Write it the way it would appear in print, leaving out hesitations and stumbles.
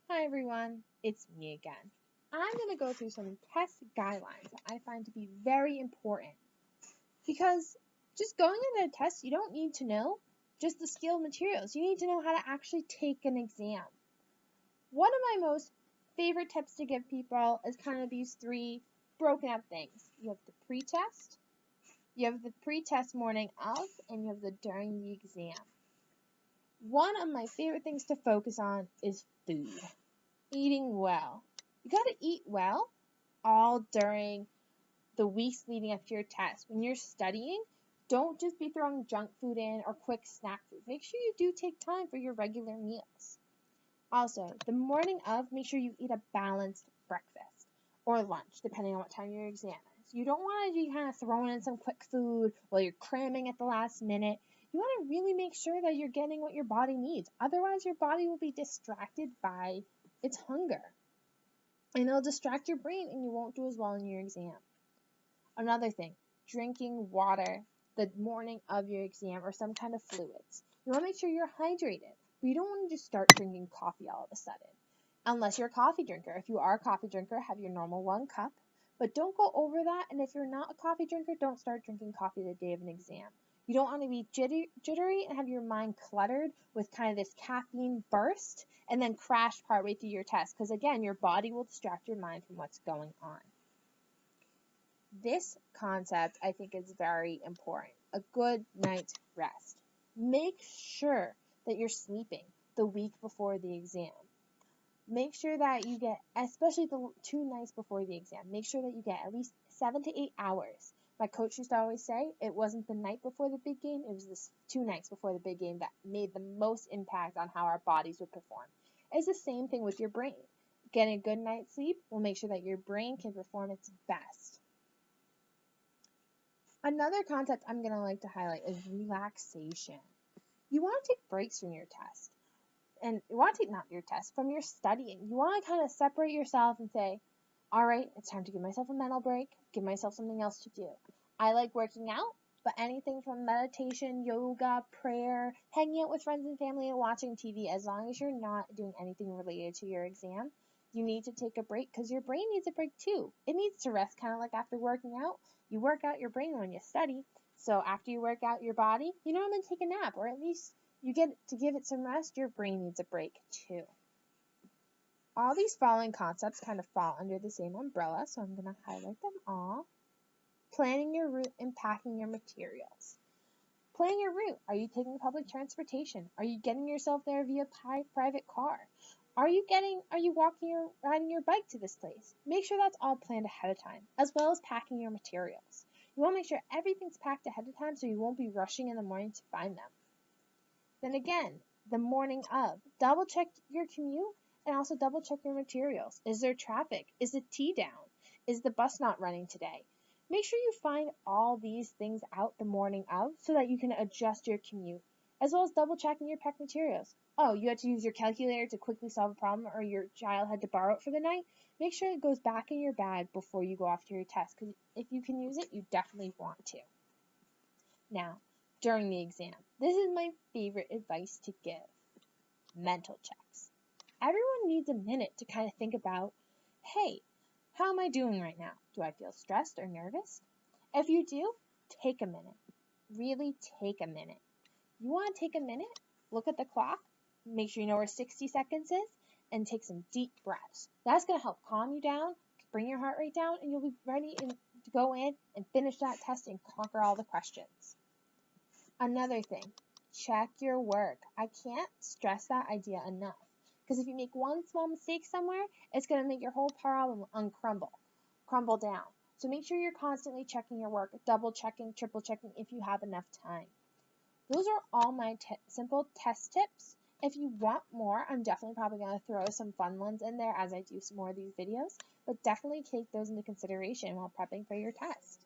Hi everyone, it's me again. I'm going to go through some test guidelines that I find to be very important because just going into a test, you don't need to know just the skill materials. You need to know how to actually take an exam. One of my most favorite tips to give people is kind of these three broken up things. You have the pre-test, you have the pre-test morning of, and you have the during the exam. One of my favorite things to focus on is food. Eating well. You got to eat well all during the weeks leading up to your test. When you're studying, don't just be throwing junk food in or quick snack food. Make sure you do take time for your regular meals. Also, the morning of, make sure you eat a balanced breakfast or lunch, depending on what time your exam is. You don't want to be kind of throwing in some quick food while you're cramming at the last minute. You want to really make sure that you're getting what your body needs. Otherwise, your body will be distracted by its hunger. And it'll distract your brain and you won't do as well in your exam. Another thing, drinking water the morning of your exam or some kind of fluids. You want to make sure you're hydrated, but you don't want to just start drinking coffee all of a sudden. Unless you're a coffee drinker. If you are a coffee drinker, have your normal 1 cup, but don't go over that. And if you're not a coffee drinker, don't start drinking coffee the day of an exam. You don't want to be jittery and have your mind cluttered with kind of this caffeine burst and then crash partway through your test, because again, your body will distract your mind from what's going on. This concept, I think, is very important. A good night's rest. Make sure that you're sleeping the week before the exam. Make sure that you get, especially the 2 nights before the exam, make sure that you get at least 7 to 8 hours. My coach used to always say it wasn't the night before the big game, it was the 2 nights before the big game that made the most impact on how our bodies would perform. It's the same thing with your brain. Getting a good night's sleep will make sure that your brain can perform its best. Another concept I'm going to like to highlight is relaxation. You want to take breaks from your test. And you want to take, not your test, from your studying. You want to kind of separate yourself and say, all right, it's time to give myself a mental break, give myself something else to do. I like working out, but anything from meditation, yoga, prayer, hanging out with friends and family, and watching TV, as long as you're not doing anything related to your exam, you need to take a break because your brain needs a break too. It needs to rest, kind of like after working out. You work out your brain when you study. So after you work out your body, you normally take a nap, or at least you get to give it some rest. Your brain needs a break too. All these following concepts kind of fall under the same umbrella, so I'm going to highlight them all. Planning your route and packing your materials. Plan your route. Are you taking public transportation? Are you getting yourself there via private car? Are you walking or riding your bike to this place? Make sure that's all planned ahead of time, as well as packing your materials. You want to make sure everything's packed ahead of time so you won't be rushing in the morning to find them. Then again, the morning of, double check your commute and also double check your materials. Is there traffic? Is the T down? Is the bus not running today? Make sure you find all these things out the morning of so that you can adjust your commute, as well as double checking your packed materials. Oh, you had to use your calculator to quickly solve a problem, or your child had to borrow it for the night? Make sure it goes back in your bag before you go off to your test, because if you can use it, you definitely want to. Now, during the exam, this is my favorite advice to give. Mental checks. Everyone needs a minute to kind of think about, hey, how am I doing right now? Do I feel stressed or nervous? If you do, take a minute. Really take a minute. You want to take a minute, look at the clock, make sure you know where 60 seconds is, and take some deep breaths. That's going to help calm you down, bring your heart rate down, and you'll be ready to go in and finish that test and conquer all the questions. Another thing, check your work. I can't stress that idea enough. Because if you make one small mistake somewhere, it's going to make your whole problem crumble down. So make sure you're constantly checking your work, double checking, triple checking if you have enough time. Those are all my simple test tips. If you want more, I'm definitely probably going to throw some fun ones in there as I do some more of these videos. But definitely take those into consideration while prepping for your test.